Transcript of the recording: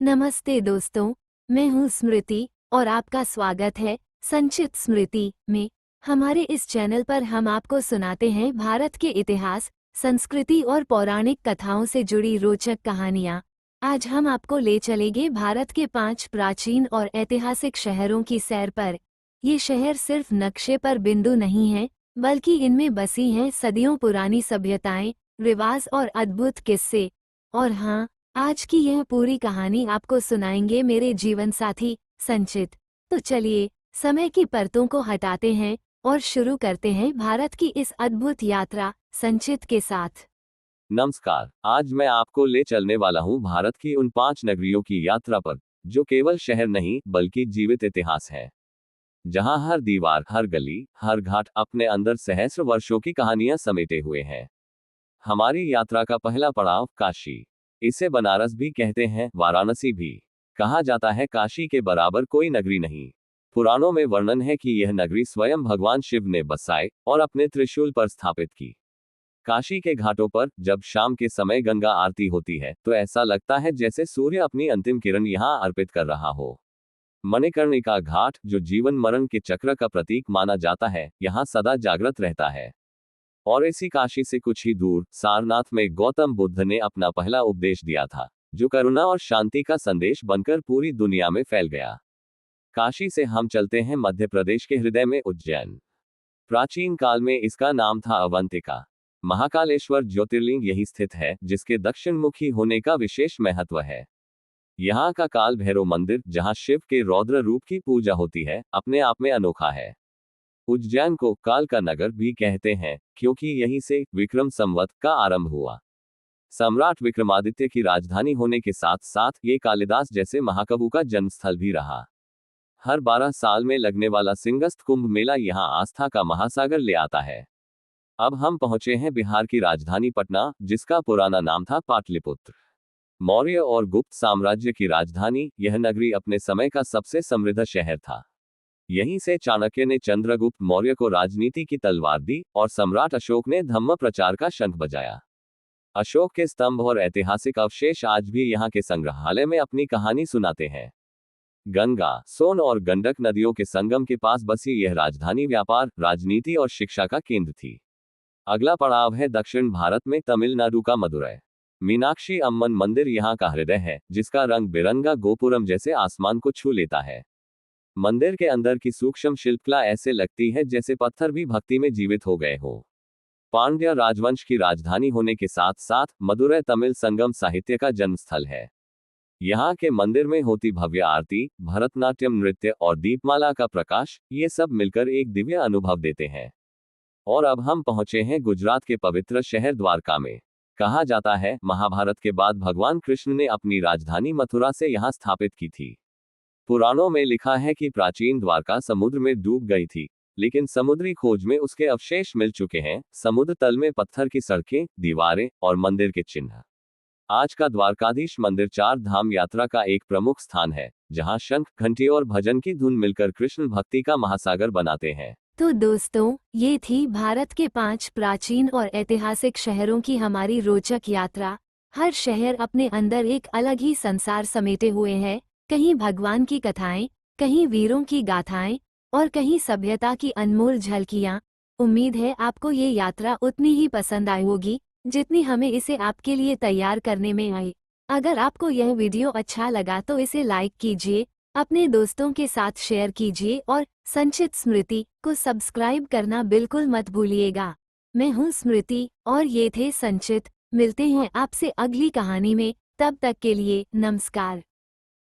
नमस्ते दोस्तों, मैं हूँ स्मृति और आपका स्वागत है संचित स्मृति में। हमारे इस चैनल पर हम आपको सुनाते हैं भारत के इतिहास, संस्कृति और पौराणिक कथाओं से जुड़ी रोचक कहानियाँ। आज हम आपको ले चलेंगे भारत के 5 प्राचीन और ऐतिहासिक शहरों की सैर पर। ये शहर सिर्फ नक्शे पर बिंदु नहीं हैं, बल्कि इनमें बसी हैं सदियों पुरानी सभ्यताएं, रिवाज और अद्भुत किस्से। और हाँ, आज की यह पूरी कहानी आपको सुनाएंगे मेरे जीवन साथी संचित। तो चलिए, समय की परतों को हटाते हैं और शुरू करते हैं भारत की इस अद्भुत यात्रा संचित के साथ। नमस्कार, आज मैं आपको ले चलने वाला हूं भारत की उन 5 नगरियों की यात्रा पर, जो केवल शहर नहीं बल्कि जीवित इतिहास है। जहां हर दीवार, हर गली, हर घाट अपने अंदर सहस्र वर्षों की कहानियां समेटे हुए हैं। हमारी यात्रा का पहला पड़ाव काशी। इसे बनारस भी कहते हैं, वाराणसी भी। कहा जाता है काशी के बराबर कोई नगरी नहीं। पुराणों में वर्णन है कि यह नगरी स्वयं भगवान शिव ने बसाई और अपने त्रिशूल पर स्थापित की। काशी के घाटों पर जब शाम के समय गंगा आरती होती है तो ऐसा लगता है जैसे सूर्य अपनी अंतिम किरण यहां अर्पित कर रहा हो। मणिकर्णिका घाट, जो जीवन मरण के चक्र का प्रतीक माना जाता है, यहां सदा जागृत रहता है। और इसी काशी से कुछ ही दूर सारनाथ में गौतम बुद्ध ने अपना पहला उपदेश दिया था, जो करुणा और शांति का संदेश बनकर पूरी दुनिया में फैल गया। काशी से हम चलते हैं मध्य प्रदेश के हृदय में उज्जैन। प्राचीन काल में इसका नाम था अवंतिका। महाकालेश्वर ज्योतिर्लिंग यही स्थित है, जिसके दक्षिणमुखी होने का विशेष महत्व है। यहाँ का काल भैरव मंदिर, जहाँ शिव के रौद्र रूप की पूजा होती है, अपने आप में अनोखा है। उज्जैन को काल का नगर भी कहते हैं, क्योंकि यहीं से विक्रम संवत का आरंभ हुआ। सम्राट विक्रमादित्य की राजधानी होने के साथ साथ ये कालिदास जैसे महाकवि का जन्मस्थल भी रहा। हर 12 साल में लगने वाला सिंगस्त कुंभ मेला यहाँ आस्था का महासागर ले आता है। अब हम पहुंचे हैं बिहार की राजधानी पटना, जिसका पुराना नाम था पाटलिपुत्र। मौर्य और गुप्त साम्राज्य की राजधानी, यह नगरी अपने समय का सबसे समृद्ध शहर था। यहीं से चाणक्य ने चंद्रगुप्त मौर्य को राजनीति की तलवार दी और सम्राट अशोक ने धम्म प्रचार का शंख बजाया। अशोक के स्तंभ और ऐतिहासिक अवशेष आज भी यहाँ के संग्रहालय में अपनी कहानी सुनाते हैं। गंगा, सोन और गंडक नदियों के संगम के पास बसी यह राजधानी व्यापार, राजनीति और शिक्षा का केंद्र थी। अगला पड़ाव है दक्षिण भारत में तमिलनाडु का मदुरै। मीनाक्षी अम्मन मंदिर यहाँ का हृदय है, जिसका रंग बिरंगा गोपुरम जैसे आसमान को छू लेता है। मंदिर के अंदर की सूक्ष्म शिल्पकला ऐसे लगती है जैसे पत्थर भी भक्ति में जीवित हो गए हो। पांड्य राजवंश की राजधानी होने के साथ साथ मदुरै तमिल संगम साहित्य का जन्मस्थल है। यहाँ के मंदिर में होती भव्य आरती, भरतनाट्यम नृत्य और दीपमाला का प्रकाश, ये सब मिलकर एक दिव्य अनुभव देते हैं। और अब हम पहुंचे हैं गुजरात के पवित्र शहर द्वारका में। कहा जाता है महाभारत के बाद भगवान कृष्ण ने अपनी राजधानी मथुरा से यहाँ स्थापित की थी। पुराणों में लिखा है कि प्राचीन द्वारका समुद्र में डूब गई थी, लेकिन समुद्री खोज में उसके अवशेष मिल चुके हैं। समुद्र तल में पत्थर की सड़कें, दीवारें और मंदिर के चिन्ह। आज का द्वारकाधीश मंदिर 4 धाम यात्रा का एक प्रमुख स्थान है, जहां शंख, घंटी और भजन की धुन मिलकर कृष्ण भक्ति का महासागर बनाते हैं। तो दोस्तों, ये थी भारत के 5 प्राचीन और ऐतिहासिक शहरों की हमारी रोचक यात्रा। हर शहर अपने अंदर एक अलग ही संसार समेटे हुए है। कहीं भगवान की कथाएं, कहीं वीरों की गाथाएं और कहीं सभ्यता की अनमोल झलकियां। उम्मीद है आपको ये यात्रा उतनी ही पसंद आई होगी जितनी हमें इसे आपके लिए तैयार करने में आई। अगर आपको यह वीडियो अच्छा लगा तो इसे लाइक कीजिए, अपने दोस्तों के साथ शेयर कीजिए और संचित स्मृति को सब्सक्राइब करना बिल्कुल मत भूलिएगा। मैं हूँ स्मृति और ये थे संचित। मिलते हैं आपसे अगली कहानी में, तब तक के लिए नमस्कार।